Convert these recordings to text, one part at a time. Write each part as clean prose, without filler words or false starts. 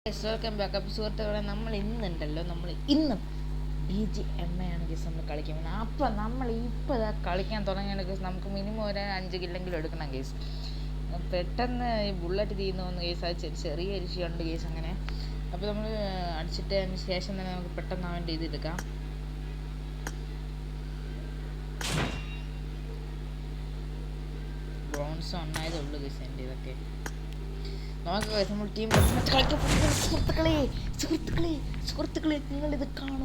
Welcome back. അപ്പോൾ സുഹൃത്തുക്കളെ, നമ്മൾ ഇന്നും BGMI ആണ് ഗെസ് നമ്മൾ കളിക്കാൻ പോകുന്നത്. അപ്പോൾ നമ്മൾ ഇപ്പോൾ ഇതാ കളിക്കാൻ തുടങ്ങിയാണ് ഗെസ്. നമുക്ക് മിനിമം ഒരു 5 കില്ലെങ്കിലും എടുക്കണം ഗെസ്. പെട്ടെന്ന് ഈ ബുള്ളറ്റ് തീരുന്നു ഗെസ്. അത് ചെറിയ ഇഷ്യുണ്ട് ഗെസ്. അങ്ങനെ അപ്പോൾ നമ്മൾ അടിച്ചിട്ടതിന് ശേഷം തന്നെ നമുക്ക് പെട്ടെന്ന് അവൻ്റെ ഇതെടുക്കാം. ബ്രോൺസ് ഒന്നായതേ ഉള്ളൂ ഗെസ് എൻ്റെ ഇതൊക്കെ. നമുക്ക് നമ്മൾ ടീം സുഹൃത്തുക്കളെ നിങ്ങളിത് കാണുക.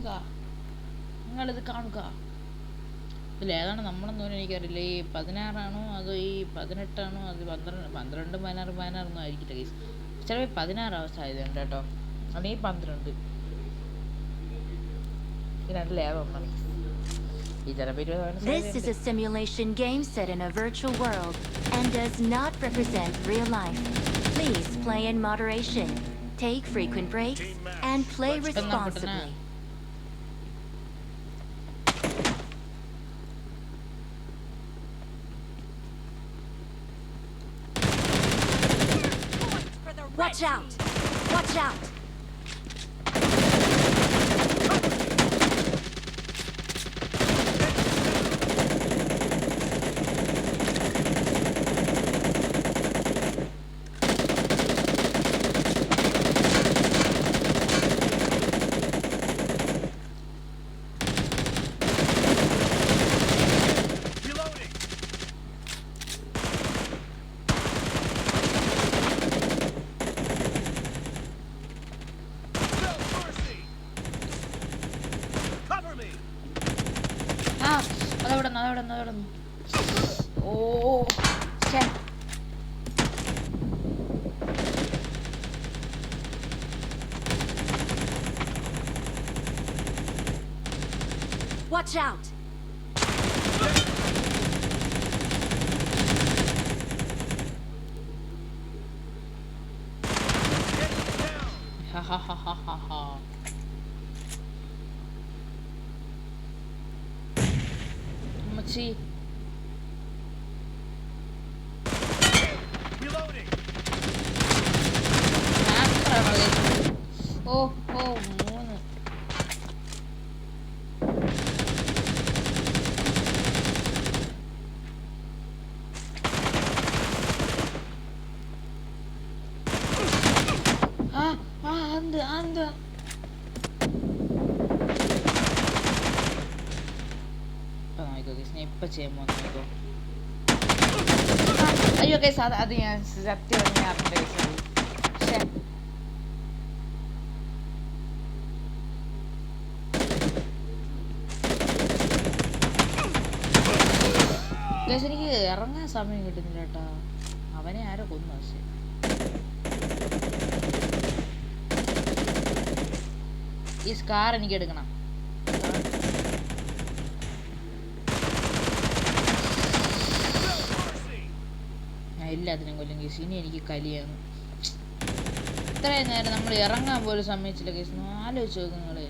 ഇതിൽ ഏതാണ് നമ്മളെന്ന് പറഞ്ഞാൽ എനിക്കറിയില്ല. ഈ 16 അതോ ഈ 18 അത് 12 16 ഒന്നും ആയിരിക്കില്ല ഗൈസ്. ചിലപ്പോൾ 16 സാധ്യതയുണ്ട് കേട്ടോ, അല്ലെങ്കിൽ 12. ഈ രണ്ടിൽ ഏതൊന്നാണ്. This is a simulation game set in a virtual world and does not represent real life. Please play in moderation, take frequent breaks, and play responsibly. Watch out! Watch out! അതവിടെ ഓ ഛേ. Watch out! Ha. See. Reloading. Oh, and ഇപ്പം ചെയ്യുമ്പോൾ നോക്കോ. അയ്യോ case, അത് ഞാൻ സത്യം അറിഞ്ഞ പക്ഷേ കേസ് എനിക്ക് ഇറങ്ങാൻ സമയം കിട്ടുന്നില്ല കേട്ടോ. അവനെ ആരോ കൊന്നു. പക്ഷേ ഈ സ്കാർ എനിക്ക് എടുക്കണം. എല്ലാത്തിനും കൊല്ലും കേസ്. ഇനി എനിക്ക് കലിയാണ്. ഇത്രയും നേരം നമ്മൾ ഇറങ്ങാൻ പോലും സമ്മതിച്ചില്ല കേസ്. ആലോചിച്ച് നോക്ക് നിങ്ങള്.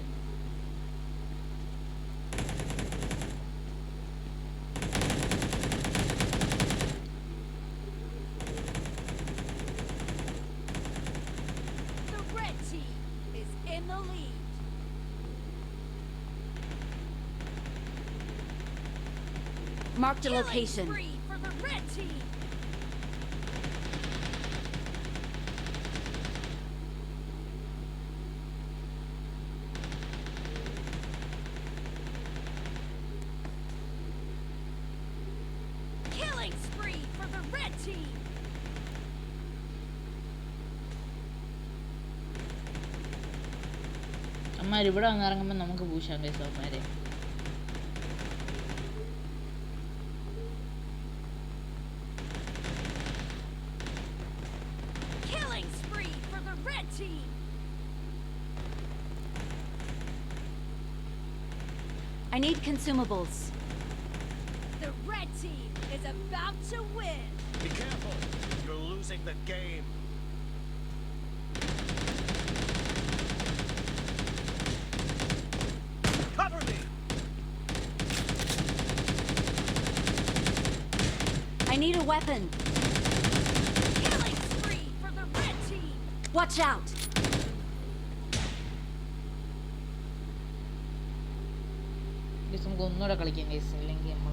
Mark the location. അമ്മമാർ ഇവിടെ വന്ന് ഇറങ്ങുമ്പോൾ നമുക്ക് പൂശാൻ കേസ് അമ്മമാരെ. I need consumables. The red team is about to win. Be careful. You're losing the game. Cover me. I need a weapon. Killing spree for the red team. Watch out! Guys നമുക്ക് ഒന്നുകൂടെ കളിക്കാം guys. ഇല്ലെങ്കിൽ നമ്മൾ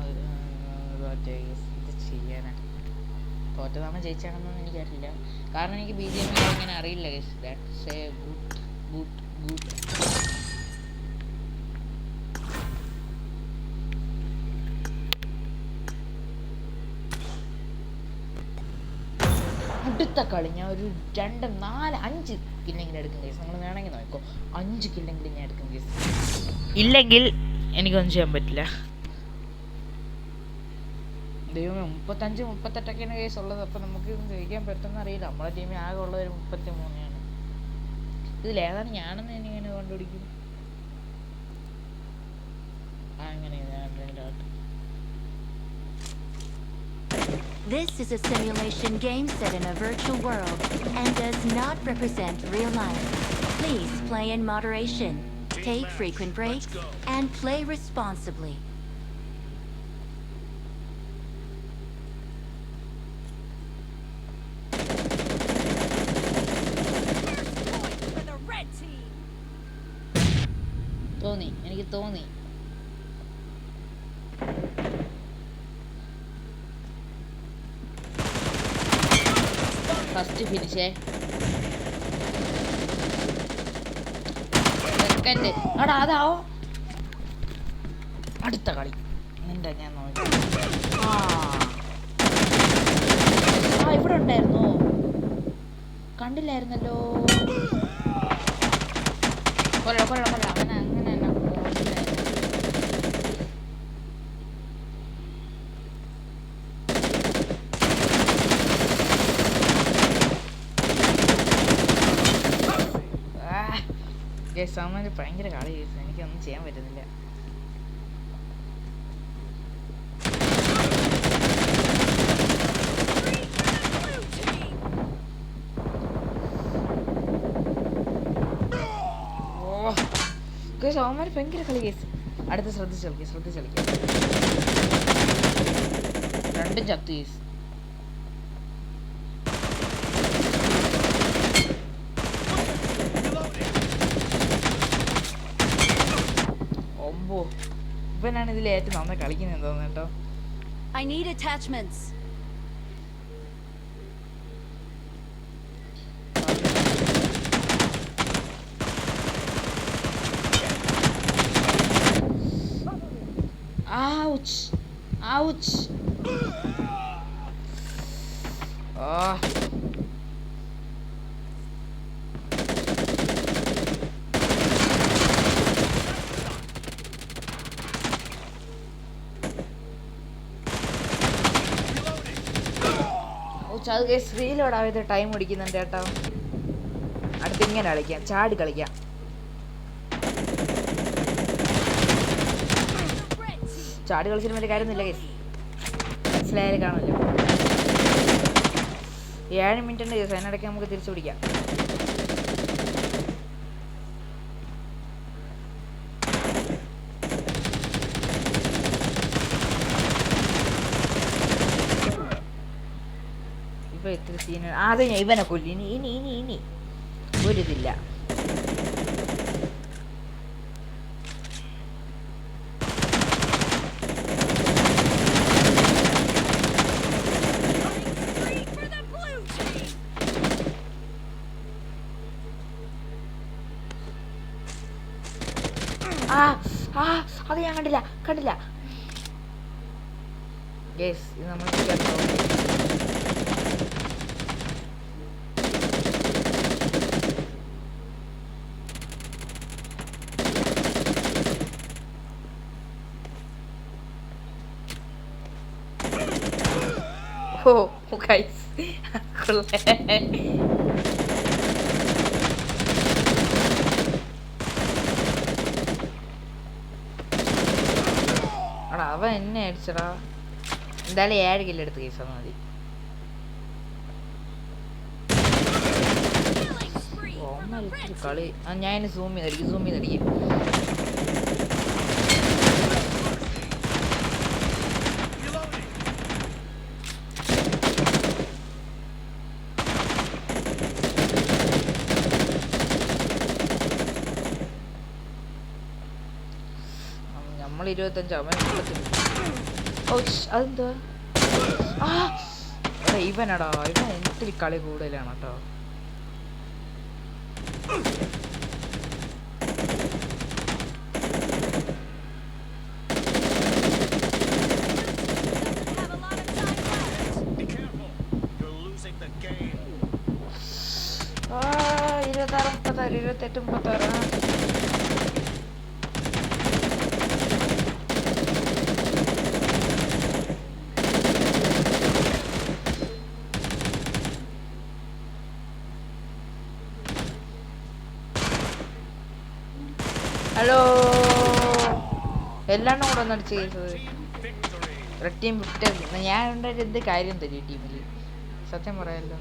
തോറ്റേ guys. എന്ത് ചെയ്യാനാ? തോറ്റതാണോ ജയിച്ചാണെന്നൊന്നും എനിക്കറിയില്ല. കാരണം എനിക്ക് BGM ഇങ്ങനെ അറിയില്ല ഗൈസ്. That's A good. അടുത്ത കളി ഞാൻ ഒരു 2, 4, 5 കില്ലെങ്കിലും എടുക്കും കേസ്. നിങ്ങൾ വേണമെങ്കിൽ നോക്കോ, 5 കില്ലെങ്കിലും ഞാൻ എടുക്കും കേസ്. ഇല്ലെങ്കിൽ എനിക്കൊന്നും ചെയ്യാൻ പറ്റില്ല. ദൈവമേ, 35, 38ഒക്കെയാണ് കേസ് ഉള്ളത്. അപ്പം നമുക്ക് ജയിക്കാൻ പറ്റുമെന്ന് അറിയില്ല. നമ്മളെ ടീമിൽ ആകെ ഉള്ളത് ഒരു 33ആണ്. ഇതിലേതാണ് ഞാനെന്ന് എനിക്കിങ്ങനെ കണ്ടുപിടിക്കും. അങ്ങനെ This is a simulation game set in a virtual world and does not represent real life. Please play in moderation, take frequent breaks, and play responsibly. First point for the red team. എനിക്ക് തോന്നി. First ഫിനിഷേ, second. എടാ അതാവോ അടുത്ത കളി നിന്റെ ഞാൻ നോക്കി. ഇവിടെ ഉണ്ടായിരുന്നോ? കണ്ടില്ലായിരുന്നല്ലോ. കൊള്ള അങ്ങനെ സാമാന്യ ഭയങ്കര കളി കേസ്. എനിക്കൊന്നും ചെയ്യാൻ പറ്റുന്നില്ല. അവന്മാര് ഭയങ്കര കളി കേസ്. അടുത്ത് ശ്രദ്ധിച്ച് കളിക്കാം. രണ്ടും ചത്തു കേസ്. ഇവനാണ് ഇതിൽ ഏറ്റവും നന്നായി കളിക്കുന്നത് തോന്നുന്നു കേട്ടോ. I need attachments. Ouch. അത് സ്ക്രീനിലോടാവത് ടൈം പിടിക്കുന്നുണ്ട് കേട്ടോ. അടുത്ത് ഇങ്ങനെ കളിക്കാം, ചാടി കളിക്കാം. ചാടി കളിച്ചിട്ട് വലിയ കാര്യമൊന്നുമില്ല കേസ്. മനസ്സിലായാലും കാണുമല്ലോ. 7 മിനിറ്റ് ഉണ്ട് കേസ്. അതിനിടയ്ക്ക് നമുക്ക് തിരിച്ചു പിടിക്കാം. എത്ര സീൻ. അത് ഞാൻ ഇവനെ കൊല്ലി. ഇനി ഒരിതില്ല. അത് ഞാൻ കണ്ടില്ല. ഗയ്സ്, ഇത് നമ്മൾ guys. അവൻ എന്നെ അടിച്ചടാ. എന്തായാലും 7 കില്ല് എടുത്ത് കേസാ മതി. കളി ഞാൻ സൂം ചെയ്തടിക്കും. നമ്മൾ 25 അവൻ 30. ഓ അതെന്താ ഇവനടാ, ഇവൻ ഒത്തിരി കളി കൂടുതലാണ് കേട്ടോ. Be careful. You're losing the game. 26, 36, 28, 36. Hello, എല്ലാണ്ണും കൂടെ ഒന്ന് അടിച്ച് കേസത്. Victory. റെഡ് ടീം വിട്ട് ഞാൻ ഉണ്ടായിട്ട് എന്ത് കാര്യം തരും ഈ ടീമിൽ, സത്യം പറയാമല്ലോ.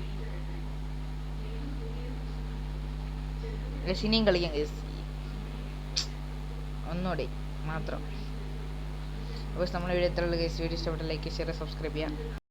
ഇനിയും കളിക്കാം കേസ്, ഒന്നുകൂടി മാത്രം. അപ്പോൾ നമ്മുടെ വീഡിയോ എത്രയുള്ള കേസ്, വീഡിയോ ഇഷ്ടപ്പെട്ട ലൈക്ക് ഷെയർ സബ്സ്ക്രൈബ് ചെയ്യാം.